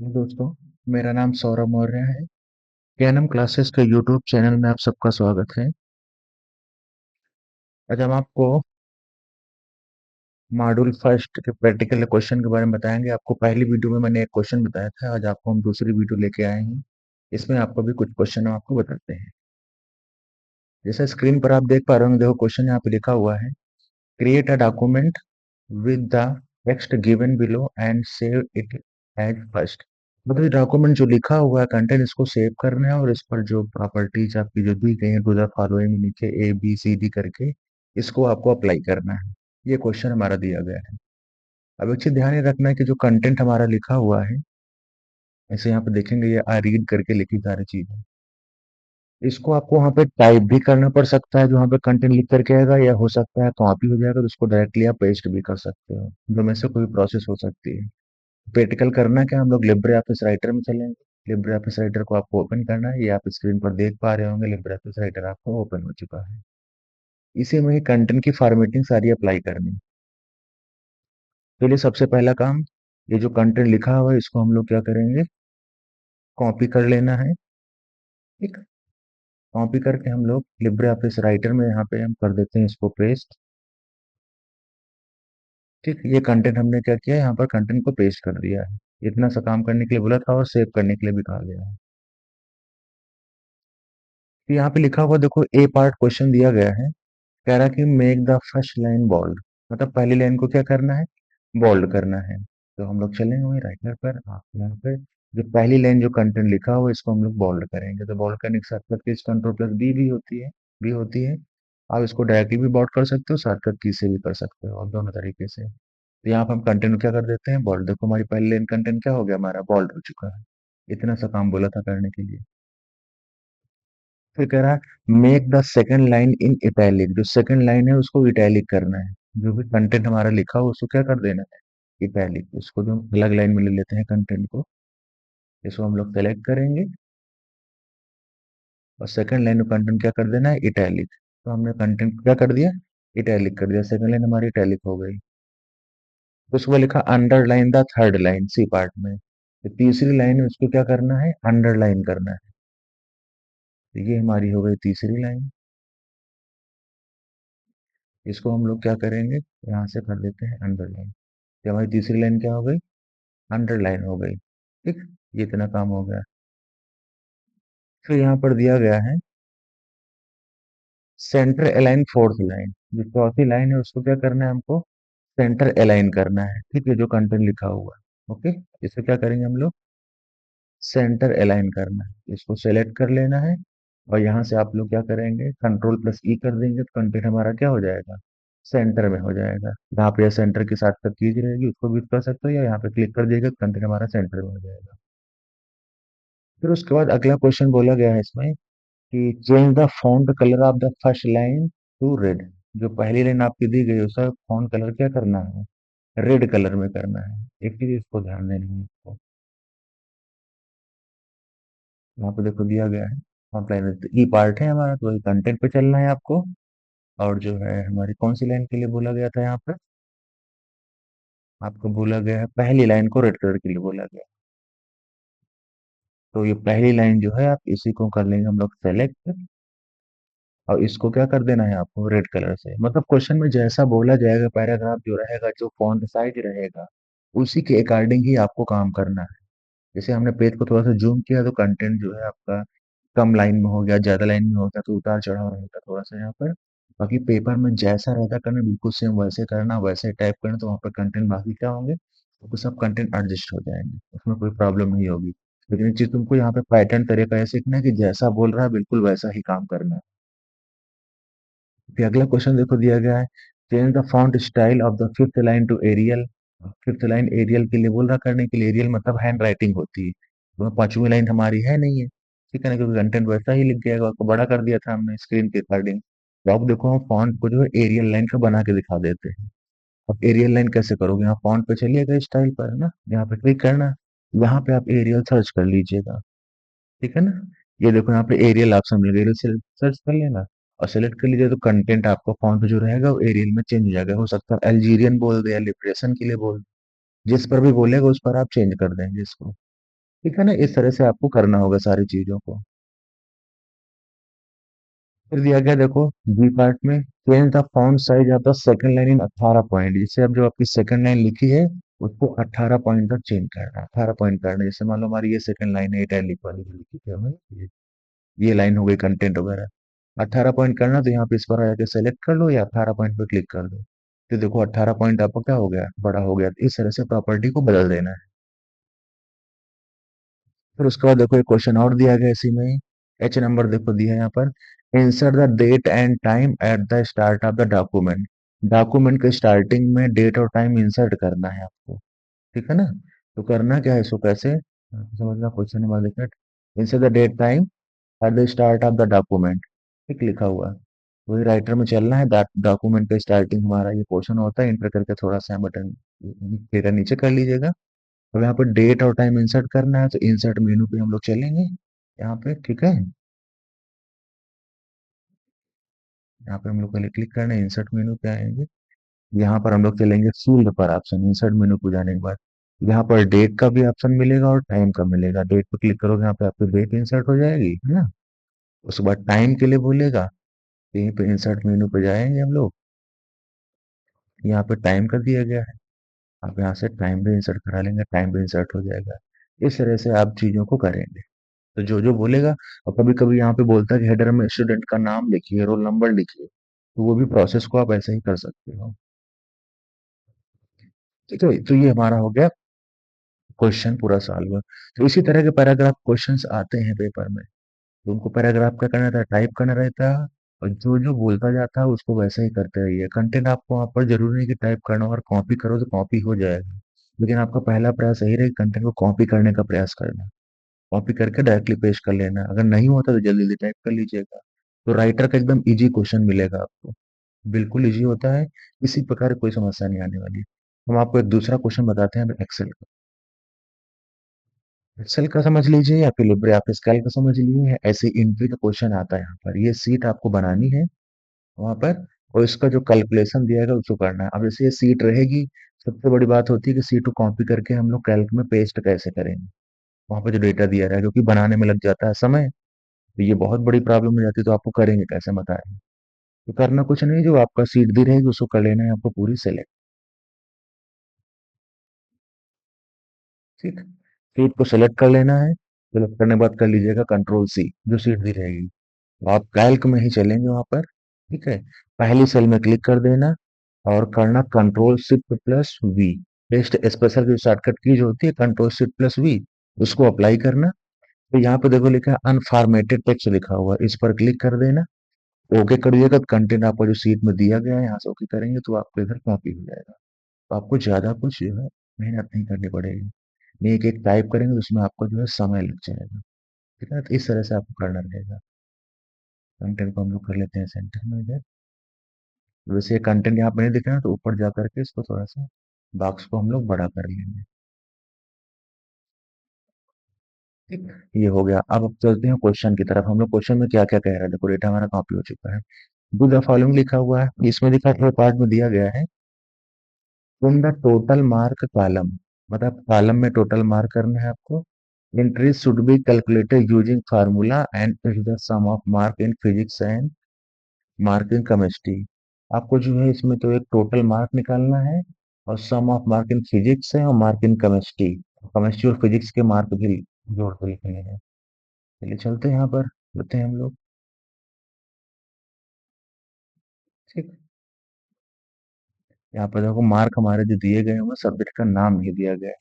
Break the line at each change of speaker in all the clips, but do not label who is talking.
दोस्तों, मेरा नाम सौरभ मौर्य है। कैनम क्लासेस के यूट्यूब चैनल में आप सबका स्वागत है। आज हम आपको मॉड्यूल फर्स्ट के प्रैक्टिकल क्वेश्चन के बारे में बताएंगे। आपको पहली वीडियो में मैंने एक क्वेश्चन बताया था, आज आपको हम दूसरी वीडियो लेके आए हैं। इसमें आपको भी कुछ क्वेश्चन हम आपको बताते हैं। जैसे स्क्रीन पर आप देख पा रहे होंगे, देखो क्वेश्चन यहाँ पे लिखा हुआ है। Create a document with the text given below and save it as first. मतलब डॉक्यूमेंट जो लिखा हुआ है कंटेंट, इसको सेव करना है और इस पर जो प्रॉपर्टीज आपकी जो दी गई है टू द फॉलोइंग नीचे ABCD करके इसको आपको अप्लाई करना है। ये क्वेश्चन हमारा दिया गया है। अब एक चीज ध्यान ये रखना है कि जो कंटेंट हमारा लिखा हुआ है, ऐसे यहाँ पे देखेंगे ये रीड करके लिखी सारी चीजें। इसको आपको वहाँ पे टाइप भी करना पड़ सकता है, जो वहाँ पे कंटेंट लिख करके आएगा, या हो सकता है कॉपी हो जाएगा तो उसको डायरेक्टली आप पेस्ट भी कर सकते हो। जो में से कोई प्रोसेस हो सकती है। प्रैक्टिकल करना क्या, हम लोग लिब्रे ऑफिस राइटर में चलेंगे। लिब्रे ऑफिस राइटर को आपको ओपन करना है, ये आप स्क्रीन पर देख पा रहे होंगे, लिब्रे ऑफिस राइटर आपको ओपन हो चुका है। इसी में ही कंटेंट की फॉर्मेटिंग सारी अप्लाई करनी है। तो लिए सबसे पहला काम, ये जो कंटेंट लिखा हुआ है इसको हम लोग क्या करेंगे, कॉपी कर लेना है। ठीक, कॉपी करके हम लोग लिब्रे ऑफिस राइटर में यहाँ पे हम कर देते हैं इसको पेस्ट। ठीक, ये कंटेंट हमने क्या किया, यहाँ पर कंटेंट को पेस्ट कर दिया है। इतना सा काम करने के लिए बोला था और सेव करने के लिए भी कहा गया है। तो यहाँ पे लिखा हुआ देखो, ए पार्ट क्वेश्चन दिया गया है। कह रहा है कि make the first line bold, मतलब पहली लाइन को क्या करना है, बोल्ड करना है। तो हम लोग चलेंगे वही राइटर पर, आप यहाँ पे जो पहली लाइन जो कंटेंट लिखा हुआ है इसको हम लोग बोल्ड करेंगे। तो बोल्ड करने के साथ साथ कंट्रोल+B भी होती है, भी होती है। आप इसको डायरेक्टली भी बोल्ड कर सकते हो, शॉर्टकट की से भी कर सकते हो, और दोनों तरीके से। तो यहाँ पर हम कंटेंट क्या कर देते हैं, बोल्ड। देखो हमारी पहली लाइन कंटेंट क्या हो गया, हमारा बोल्ड हो चुका है। इतना सा काम बोला था करने के लिए। फिर कह रहा है make the second line in italic, जो सेकंड लाइन है उसको इटैलिक करना है। जो भी कंटेंट हमारा लिखा हो उसको क्या कर देना है, इटैलिक। उसको जो अलग लाइन में ले लेते हैं कंटेंट को, इसको हम लोग सेलेक्ट करेंगे और सेकंड लाइन में कंटेंट क्या कर देना है, इटैलिक। तो हमने कंटेंट क्या कर दिया, इटैलिक कर दिया। सेकंड लाइन हमारी इटैलिक हो गई। तो उसके बाद लिखा underline the third line, C part में। तो तीसरी लाइन है उसको क्या करना है, अंडरलाइन करना है। तो ये हमारी हो गई तीसरी लाइन। इसको हम लोग क्या करेंगे, यहाँ से कर देते हैं अंडरलाइन। तो हमारी तीसरी लाइन क्या हो गई, अंडरलाइन हो गई। ठीक, ये इतना काम हो गया। फिर यहाँ पर दिया गया है सेंटर अलाइन फोर्थ लाइन, जो चौथी लाइन है उसको क्या करना है हमको, सेंटर अलाइन करना है। ठीक है, जो कंटेंट लिखा हुआ है। ओके, इसे क्या करेंगे हम लोग, सेंटर अलाइन करना है। इसको सेलेक्ट कर लेना है और यहाँ से आप लोग क्या करेंगे, कंट्रोल+E कर देंगे तो कंटेंट हमारा क्या हो जाएगा, सेंटर में हो जाएगा। यहाँ पे सेंटर के साथ साथ चीज रहेगी, उसको भी कर सकते हो, या यहाँ पे क्लिक कर दिएगा तो कंटेंट हमारा सेंटर में हो जाएगा। फिर उसके बाद अगला क्वेश्चन बोला गया है इसमें कि change the font colour of the first line to red. जो पहली लाइन आपकी दी गई है उसका फॉन्ट कलर क्या करना है, रेड कलर में करना है। एक चीज इसको ध्यान देनी है इसको। यहाँ पे देखो दिया गया है फॉन्ट लाइन, ई पार्ट है हमारा, तो वही कंटेंट पे चलना है आपको। और जो है हमारी कौन सी लाइन के लिए बोला गया था यहाँ पे, आपको बोला गया है पहली लाइन को रेड कलर के लिए बोला गया। तो ये पहली लाइन जो है आप इसी को कर लेंगे हम लोग सेलेक्ट, और इसको क्या कर देना है आपको, रेड कलर से। मतलब क्वेश्चन में जैसा बोला जाएगा, पैराग्राफ जो रहेगा, जो फॉन्ट साइज रहेगा, उसी के अकॉर्डिंग ही आपको काम करना है। जैसे हमने पेज को थोड़ा सा जूम किया तो कंटेंट जो है आपका कम लाइन में हो गया, ज्यादा लाइन में हो गया, तो उतार चढ़ाव रहेगा थोड़ा सा यहाँ पर। बाकी पेपर में जैसा रहता करना बिल्कुल सेम वैसे करना, वैसे टाइप करना, तो वहाँ पर कंटेंट बाकी क्या होंगे, तो सब कंटेंट एडजस्ट हो जाएंगे, उसमें कोई प्रॉब्लम नहीं होगी। लेकिन एक चीज तुमको यहाँ पे पैटर्न तरीका ऐसे सीखना है कि जैसा बोल रहा है बिल्कुल वैसा ही काम करना है। फिर अगला क्वेश्चन देखो दिया गया है, change the font style of the fifth line to Arial. Fifth line Arial के लिए बोल रहा, करने के लिए एरियल मतलब हैंड राइटिंग होती है, तो पांचवी लाइन हमारी है नहीं है। ठीक है ना, क्योंकि कंटेंट वैसा ही लिख गया, आपको बड़ा कर दिया था हमने स्क्रीन के अकॉर्डिंग। तो अब देखो हम फॉन्ट को जो है एरियल लाइन का बना के दिखा देते हैं। अब एरियल लाइन कैसे करोगे, यहाँ फॉन्ट पे चलिएगा, स्टाइल पर है ना, यहाँ पे क्लिक करना, यहाँ पे आप एरियल सर्च कर लीजिएगा। ठीक है ना, ये देखो यहाँ पे एरियल ऑप्शन मिल गया, एरियल से सर्च कर लेना और सेलेक्ट कर लीजिए, तो कंटेंट आपका फॉन्ट जो रहेगा वो एरियल में चेंज हो जाएगा। हो सकता है अल्जीरियन बोल दे या लिबरेशन के लिए बोल दे, जिस पर भी बोलेगा उस पर आप चेंज कर देंगे इसको। ठीक है ना, इस तरह से आपको करना होगा सारी चीजों को। फिर दिया गया देखो बी पार्ट में, change the font size of the second line in 18 point. जैसे अब जो आपकी सेकंड लाइन लिखी है उसको 18 पॉइंट तक चेंज करना है, 18 पॉइंट करना है। जैसे मान लो हमारी ये सेकंड लाइन है इटैलिक वाली जो लिखी थी हमें, ये लाइन हो गई कंटेंट वगैरह, 18 पॉइंट करना, तो यहाँ पे इस पर आके सेलेक्ट कर लो या 18 पॉइंट पे क्लिक कर दो। तो देखो 18 पॉइंट आपका क्या हो गया, बड़ा हो गया। तो इस तरह से प्रॉपर्टी को बदल देना है। फिर उसके बाद देखो एक क्वेश्चन और दिया गया इसी में ही, एच नंबर देखो दिया है यहाँ पर, insert the date and time at the start of the document. Document के स्टार्टिंग में डेट और टाइम इंसर्ट करना है आपको। ठीक है ना, तो करना क्या है इसको कैसे समझना, क्वेश्चन नंबर देखना, insert the date time at the start of the document. ठीक लिखा हुआ है, वही राइटर में चलना है। डॉक्यूमेंट का स्टार्टिंग हमारा ये पोर्शन होता है, इंटर करके थोड़ा सा बटन डेटा नीचे कर लीजिएगा। अब यहाँ पर डेट और टाइम इंसर्ट करना है, तो इंसर्ट मेनू पे हम लोग चलेंगे यहाँ पे। ठीक है, यहाँ पे हम लोग पहले क्लिक करना है, इंसर्ट मेनू पे आएंगे, यहाँ पर हम लोग चलेंगे फील्ड पर, ऑप्शन इंसर्ट मेनू पे जाने के बाद यहाँ पर डेट का भी ऑप्शन मिलेगा और टाइम का मिलेगा। डेट पे क्लिक करोगे यहाँ पे आपकी डेट इंसर्ट हो जाएगी, है ना। उसके बाद टाइम के लिए बोलेगा, तो यहीं पे इंसर्ट मेनू पे जाएंगे हम लोग, यहाँ पे टाइम कर दिया गया है, आप यहाँ से टाइम भी इंसर्ट करा लेंगे, टाइम भी इंसर्ट हो जाएगा। इस तरह से आप चीजों को करेंगे। तो जो जो बोलेगा, और कभी कभी यहाँ पे बोलता है कि हेडर में स्टूडेंट का नाम लिखिए, रोल नंबर लिखिए, तो वो भी प्रोसेस को आप ऐसे ही कर सकते हो। ठीक है, तो ये हमारा हो गया क्वेश्चन पूरा सॉल्व। तो इसी तरह के पैराग्राफ क्वेश्चंस आते हैं पेपर में, तो उनको पैराग्राफ क्या करना रहता है, टाइप करना रहता है, और जो जो बोलता जाता है उसको वैसा ही करते रहिए। कंटेंट आपको वहाँ पर जरूरी नहीं कि टाइप करना हो, अगर कॉपी करो तो कॉपी हो जाएगा, लेकिन आपका पहला प्रयास यही रहे कंटेंट को कॉपी करने का प्रयास करना। कॉपी करके डायरेक्टली पेस्ट कर लेना, अगर नहीं होता तो जल्दी जल्दी टाइप कर लीजिएगा। तो राइटर का एकदम इजी क्वेश्चन मिलेगा आपको, बिल्कुल इजी होता है, किसी प्रकार की कोई समस्या नहीं आने वाली। हम आपको एक दूसरा क्वेश्चन बताते हैं एक्सेल का। एक्सेल का समझ लीजिए या फिर लिब्रे ऑफिस कैल्क का समझ लीजिए, ऐसे एंट्री का क्वेश्चन आता है यहाँ पर। ये सीट आपको बनानी है वहां पर, और इसका जो कैलकुलेशन दिया गया उसको करना है। अब जैसे ये सीट रहेगी, सबसे बड़ी बात होती है कि सीट को कॉपी करके हम लोग कैल्क में पेस्ट कैसे करेंगे, वहां पर जो डेटा दिया रहा है, क्योंकि बनाने में लग जाता है समय, तो ये बहुत बड़ी प्रॉब्लम हो जाती है। तो आपको करेंगे कैसे बताएं, तो करना कुछ नहीं, जो आपका सीट दी रहेगी उसको कर लेना है आपको पूरी सेलेक्ट। ठीक, सीट को सेलेक्ट कर लेना है, सेलेक्ट करने के बाद कर लीजिएगा कंट्रोल सी, जो सीट दी रहेगी। तो आप कैल्क में ही चलेंगे वहां पर। ठीक है, पहली सेल में क्लिक कर देना और करना control shift plus V. Paste special की शॉर्टकट की जो होती है कंट्रोल शिफ्ट प्लस वी, उसको अप्लाई करना। तो यहाँ पे देखो लिखा है अनफॉर्मेटेड टेक्स्ट लिखा हुआ है, इस पर क्लिक कर देना, ओके कर दिएगा। तो कंटेंट आपको जो सीट में दिया गया है यहाँ से ओके करेंगे तो आपको इधर कॉपी हो जाएगा। तो आपको ज्यादा कुछ जो है मेहनत नहीं करनी पड़ेगी, नहीं एक एक टाइप करेंगे तो उसमें आपको जो है समय लग जाएगा। ठीक है, तो इस तरह से आपको करना रहेगा। कंटेंट को हम लोग कर लेते हैं सेंटर में इधर। वैसे कंटेंट यहाँ पे नहीं दिख रहा है, तो ऊपर जा करके इसको थोड़ा सा बॉक्स को हम लोग बड़ा कर लेंगे। ठीक, ये हो गया। अब चलते हैं क्वेश्चन की तरफ। हम लोग क्वेश्चन में क्या क्या कह रहे हैं, देखो डेटा हमारा कॉपी हो चुका है। डू द फॉलोइंग लिखा हुआ है, इसमें लिखा है, पार्ट में दिया गया है in the total mark column, मतलब कॉलम में टोटल मार्क करना है आपको। Entries should be calculated using formula and is the sum of mark in physics and mark in chemistry. आपको जो है इसमें तो एक टोटल मार्क निकालना है, और सम ऑफ मार्क इन फिजिक्स है और मार्क इन केमिस्ट्री, केमिस्ट्री और फिजिक्स के मार्क भी जोड़ के लिखने हैं। चलिए चलते हैं यहाँ पर, होते हैं हम लोग। ठीक, यहाँ पर देखो मार्क हमारे जो दिए गए हैं वो सब्जेक्ट का नाम नहीं दिया गया है,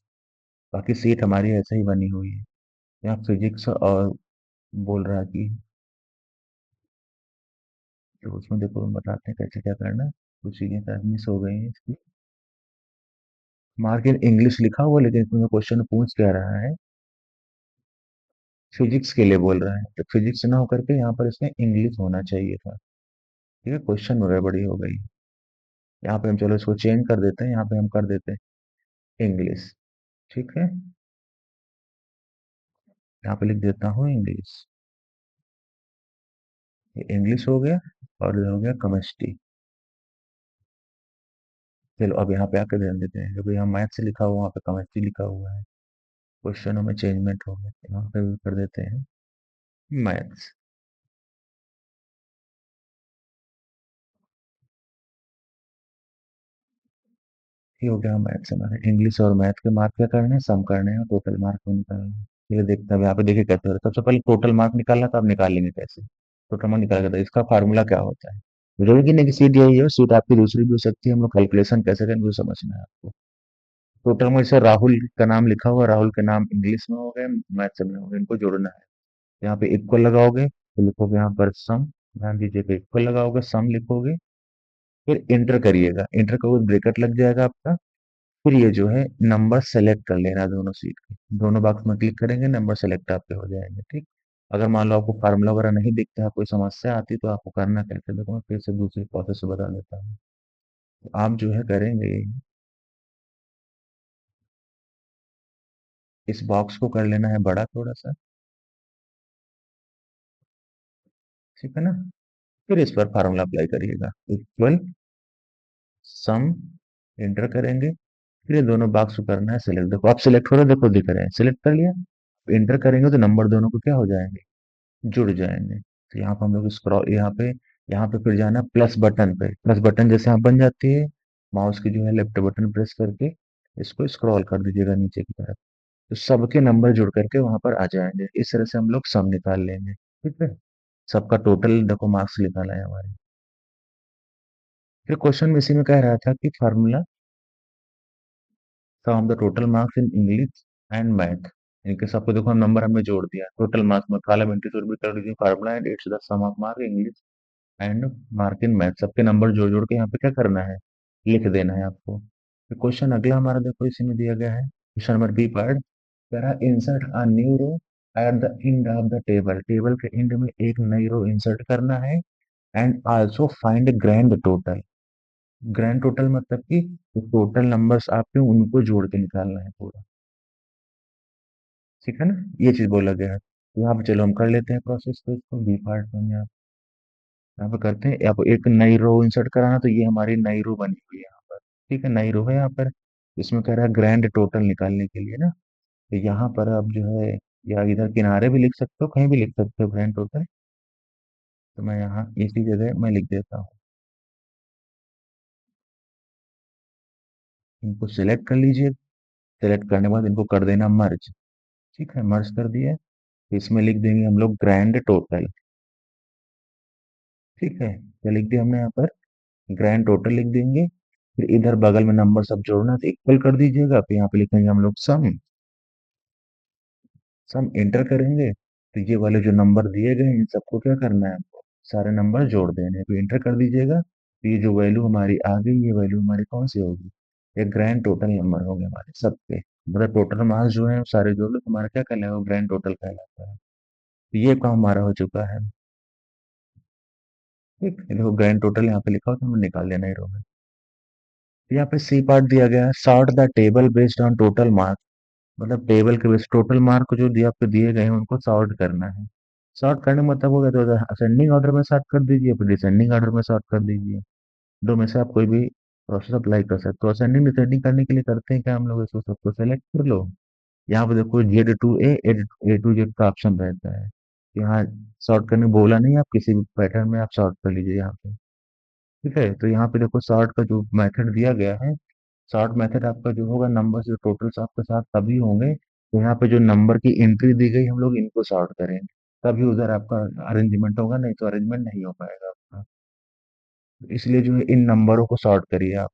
बाकी सीट हमारी ऐसे ही बनी हुई है। यहाँ फिजिक्स और बोल रहा है कि, तो उसमें देखो हम बताते हैं कैसे क्या करना है। कुछ चीजें मिस हो गई हैं इसकी। मार्क इन इंग्लिश लिखा हुआ, लेकिन इसमें क्वेश्चन पूछ क्या रहा है, फिजिक्स के लिए बोल रहा है, तो फिजिक्स ना होकर के यहाँ पर इसमें इंग्लिश होना चाहिए था। ठीक है, क्वेश्चन में गड़बड़ी हो गई। यहाँ पे हम चलो इसको चेंज कर देते हैं, यहाँ पे हम कर देते हैं इंग्लिश। ठीक है, यहाँ पे लिख देता हूँ इंग्लिश, ये इंग्लिश हो गया, और ये हो गया केमिस्ट्री। चलो अब यहाँ पे आके ध्यान देते हैं, क्योंकि यहाँ मैथ से लिखा हुआ, वहाँ पे केमिस्ट्री लिखा हुआ है। क्वेश्चनों में चेंजमेंट हो गया, यहाँ पे भी कर देते हैं मैथ्स। ये हो गया मैथ्स हमारे। इंग्लिश और मैथ के मार्क क्या करने हैं, सम करने हैं और टोटल मार्क को निकालना है। चलिए देखते हैं, यहाँ पे देखिए कैसे हो रहा है। सबसे पहले टोटल मार्क निकालना, तो आप निकाल लेंगे कैसे? टोटल मार्क निकाल करता है, इसका फार्मूला क्या होता है? जरूरी कि नहीं कि सीट यही है, सीट आपकी दूसरी भी हो सकती है। हम लोग कैलकुलेशन कैसे करेंगे वो समझना है आपको। टोटल में जैसे राहुल का नाम लिखा हुआ, राहुल के नाम इंग्लिश में हो गए, मैथ्स में हो गए, इनको जोड़ना है। यहाँ पे इक्वल लगाओगे तो लिखोगे यहाँ पर सम। ध्यान दीजिएगा, इक्वल लगाओगे, सम लिखोगे, फिर इंटर करिएगा। इंटर करोगे ब्रेकेट लग जाएगा आपका। फिर ये जो है नंबर सेलेक्ट कर लेना, दोनों सीट के दोनों बॉक्स में क्लिक करेंगे, नंबर सेलेक्ट आपके हो जाएंगे। ठीक। अगर मान लो आपको फार्मूला वगैरह नहीं दिखता है, कोई समस्या आती, तो आपको करना कैसे, देखो मैं फिर से दूसरी प्रोसेस बता देता हूँ। तो आप जो है करेंगे, इस बॉक्स को कर लेना है बड़ा थोड़ा सा। ठीक है ना? फिर इस पर फार्मूला अप्लाई करिएगा, इक्वल सम, इंटर करेंगे। फिर ये दोनों बॉक्स को करना है सिलेक्ट। देखो आप सिलेक्ट हो रहे, देखो दिख रहे हैं, सिलेक्ट कर लिया। इंटर करेंगे तो नंबर दोनों को क्या हो जाएंगे, जुड़ जाएंगे। तो यहाँ पर हम लोग स्क्रॉल, यहाँ पे फिर जाना प्लस बटन पे। प्लस बटन जैसे यहाँ बन जाती है, माउस की जो है लेफ्ट बटन प्रेस करके इसको स्क्रॉल कर दीजिएगा नीचे की तरफ। तो सबके नंबर जुड़ करके वहां पर आ जाएंगे। इस तरह से हम लोग सम निकाल लेंगे। ठीक है? सबका टोटल देखो मार्क्स निकाला है हमारे। फिर क्वेश्चन में इसी में कह रहा था कि formula sum the total marks in English and math. इनके सबको देखो नंबर हमने जोड़ दिया टोटल मार्क्स में, कॉलम एंट्री शुड बी कर दीजिए formula and it's the sum of mark English and mark in math. सबके नंबर जोड़ जोड़ के यहाँ पे क्या करना है, लिख देना है आपको। तो क्वेश्चन अगला हमारा देखो इसी में दिया गया है, क्वेश्चन नंबर बी पार्ट। कह रहा है insert a new row at the end of the table. Table के एंड में एक नई रो इंसर्ट करना है, and also find grand total. Grand total मतलब कि टोटल नंबर्स आपके उनको जोड़ के निकालना है पूरा। ठीक है ना? ये चीज बोला गया है। तो यहाँ पे चलो हम कर लेते हैं प्रोसेस को, इसको बी पार्ट में यहाँ पे करते हैं। अब एक नई रो इंसर्ट कराना, तो ये हमारी नई रो बनी हुई है यहाँ पर। ठीक है, नई रो है यहाँ पर। इसमें कह रहा है ग्रैंड टोटल निकालने के लिए ना, तो यहाँ पर आप जो है, या इधर किनारे भी लिख सकते हो, कहीं भी लिख सकते हो ग्रैंड टोटल। तो मैं यहाँ इसी जगह मैं लिख देता हूँ। इनको सिलेक्ट कर लीजिए। सिलेक्ट करने के बाद इनको कर देना मर्ज। ठीक है, मर्ज कर दिया। तो इसमें लिख देंगे हम लोग ग्रैंड टोटल। ठीक है, क्या लिख दिया हमने यहाँ पर, ग्रैंड टोटल लिख देंगे। फिर इधर बगल में नंबर सब जोड़ना, तो इक्वल कर दीजिएगा। फिर यहाँ पे लिखेंगे हम लोग सम। सम इंटर करेंगे, तो ये वाले जो नंबर दिए गए हैं इन सबको क्या करना है आपको, सारे नंबर जोड़ देने हैं। तो इंटर कर दीजिएगा, तो ये जो वैल्यू हमारी आ गई, ये वैल्यू हमारी कौन सी होगी, ये ग्रैंड टोटल नंबर हो गए हमारे सबके। मतलब टोटल मार्क्स जो है वो सारे जोड़ लो, तुम्हारा क्या कहलाएगा, ग्रैंड टोटल कहलाता है। तो ये काम हमारा हो चुका है। ठीक है, देखो ग्रैंड टोटल यहाँ पे लिखा हो, तो हमें निकाल लेना ही होगा। यहाँ पे सी पार्ट दिया गया है, sort the table based on total mark. मतलब टेबल के बेस टोटल मार्क जो दिया आपको दिए गए हैं उनको सॉर्ट करना है। सॉर्ट करने का मतलब हो गया, तो असेंडिंग ऑर्डर में सॉर्ट कर दीजिए, फिर डिसेंडिंग ऑर्डर में सॉर्ट कर दीजिए। दो में से आप कोई भी प्रोसेस अप्लाई कर सकते हो। असेंडिंग डिसेंडिंग करने के लिए करते हैं क्या हम लोग, इसको सबको सेलेक्ट कर लो। यहाँ पे देखो Z to A to Z का ऑप्शन रहता है। यहाँ सॉर्ट करने बोला नहीं, आप किसी भी पैटर्न में आप सॉर्ट कर लीजिए यहाँ पे। ठीक है, तो यहाँ पे देखो सॉर्ट का जो मेथड दिया गया है, सॉर्ट मेथड आपका जो होगा, नंबर जो टोटल्स आपके साथ तभी होंगे, तो यहाँ पे जो नंबर की एंट्री दी गई हम लोग इनको सॉर्ट करेंगे, तभी उधर आपका अरेंजमेंट होगा, नहीं तो अरेंजमेंट नहीं हो पाएगा आपका। इसलिए जो है इन नंबरों को सॉर्ट करिए आप।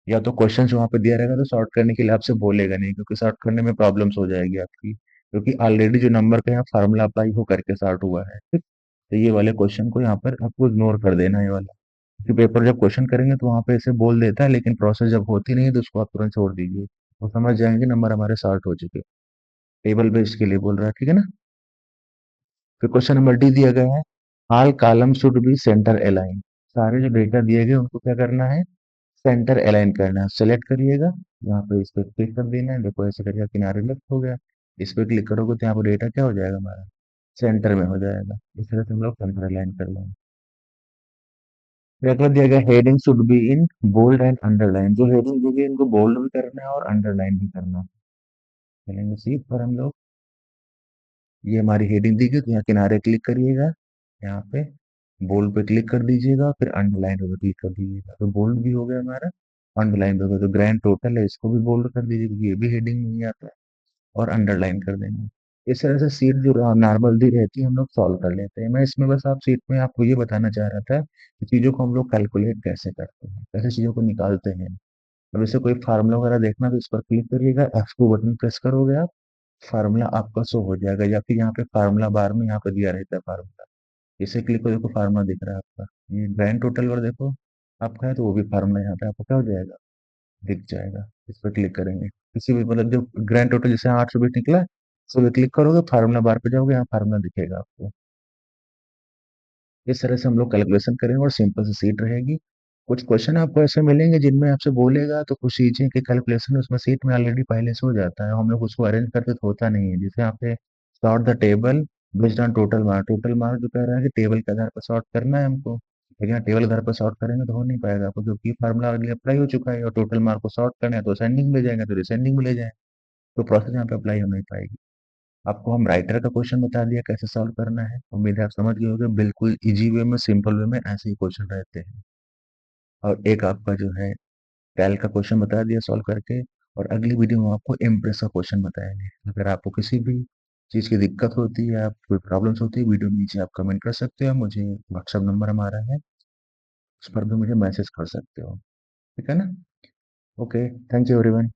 या तो क्वेश्चन वहां पे दिया रहेगा तो सॉर्ट करने के लिए आपसे बोलेगा नहीं, क्योंकि सॉर्ट करने में प्रॉब्लम्स हो जाएगी आपकी, क्योंकि ऑलरेडी जो नंबर का यहाँ फार्मूला अप्लाई हो करके सॉर्ट हुआ है। ठीक। तो ये वाले क्वेश्चन को यहाँ पर आपको इग्नोर कर देना है, ये वाला। कि पेपर जब क्वेश्चन करेंगे तो वहां पे ऐसे बोल देता है, लेकिन प्रोसेस जब होती नहीं है तो उसको आप तुरंत छोड़ दीजिए, तो समझ जाएंगे नंबर हमारे सॉर्ट हो चुके। टेबल बेस्ड के लिए बोल रहा है, ठीक है ना? फिर क्वेश्चन नंबर डी दिया गया है, all column should be centre align. सारे जो डेटा दिए गए उनको क्या करना है, सेंटर अलाइन करना है। सेलेक्ट करिएगा, यहाँ पे इस पे क्लिक कर देना है। देखो ऐसे करके किनारे लेफ्ट हो गया। इस पे क्लिक करोगे तो यहाँ पे डेटा क्या हो जाएगा हमारा, सेंटर में हो जाएगा। इस तरह से हम लोग सेंटर अलाइन कर लेंगे। फिर अगला दिया गया, heading should be in bold and underline. जो हेडिंग दी गई इनको बोल्ड भी करना है और अंडरलाइन भी करना है। चलेंगे सीट पर हम लोग। ये हमारी हेडिंग दी गई, तो यहाँ किनारे क्लिक करिएगा, यहाँ पे बोल्ड पे क्लिक कर दीजिएगा, फिर अंडरलाइन पे क्लिक कर दीजिएगा, तो बोल्ड भी हो गया हमारा, अंडरलाइन पे हो गया। तो ग्रैंड टोटल है, इसको भी बोल्ड कर दीजिए क्योंकि ये भी हेडिंग में ही आता है, और अंडरलाइन कर देंगे। इस तरह से सीट जो नॉर्मल दी रहती है हम लोग सॉल्व कर लेते हैं। मैं इसमें बस आप सीट में आपको ये बताना चाह रहा था कि चीज़ों को हम लोग कैलकुलेट कैसे करते हैं, कैसे चीज़ों को निकालते हैं। अब जैसे कोई फार्मूला वगैरह देखना, तो इस पर क्लिक करिएगा, F2 बटन प्रेस करोगे आप, फार्मूला आपका शो हो जाएगा, या फिर यहाँ पे फार्मूला बार में यहाँ पे दिया रहता है फार्मूला, इसे क्लिक करो, देखो फार्मूला दिख रहा है आपका। ये ग्रैंड टोटल और देखो आपका है, तो वो भी फार्मूला यहाँ पे आपको क्या हो जाएगा, दिख जाएगा। इस पर क्लिक करेंगे, किसी भी मतलब जो ग्रैंड टोटल जैसे 800 बिट निकला, उस पर क्लिक करोगे, फार्मूला बार पे जाओगे, यहाँ फार्मूला दिखेगा आपको। इस तरह से हम लोग कैलकुलेशन करेंगे और सिंपल सी सीट रहेगी। कुछ क्वेश्चन आपको ऐसे मिलेंगे जिनमें आपसे बोलेगा तो कुछ चीजें के कैलकुलेशन उसमें सीट में ऑलरेडी पहले से हो जाता है, हम लोग उसको अरेंज करते तो होता नहीं है। जैसे यहाँ पे sort the table based on total mark, total mark जो कह रहा है कि टेबल के आधार पर सॉर्ट करना है हमको, लेकिन यहाँ टेबल के आधार पर सॉर्ट करेंगे तो हो नहीं पाएगा आपको, क्योंकि फार्मूला ऑलरेडी अप्लाई हो चुका है, और टोटल मार्क को सॉर्ट करना है तो असेंडिंग में ले जाएंगे, तो डिसेंडिंग में ले जाएंगे, तो प्रोसेस यहाँ पे अप्लाई हो नहीं पाएगी। आपको हम राइटर का क्वेश्चन बता दिया कैसे सॉल्व करना है, उम्मीद है आप समझ गए होंगे, बिल्कुल इजी वे में, सिंपल वे में ऐसे ही क्वेश्चन रहते हैं। और एक आपका जो है कैल का क्वेश्चन बता दिया सॉल्व करके, और अगली वीडियो में आपको इम्प्रेस का क्वेश्चन बताएंगे। अगर आपको किसी भी चीज़ की दिक्कत होती है या कोई प्रॉब्लम्स होती है, वीडियो में नीचे आप कमेंट कर सकते हो, मुझे व्हाट्सअप नंबर हमारा है, उस पर भी मुझे मैसेज कर सकते हो। ठीक है ना? Okay, thank you everyone.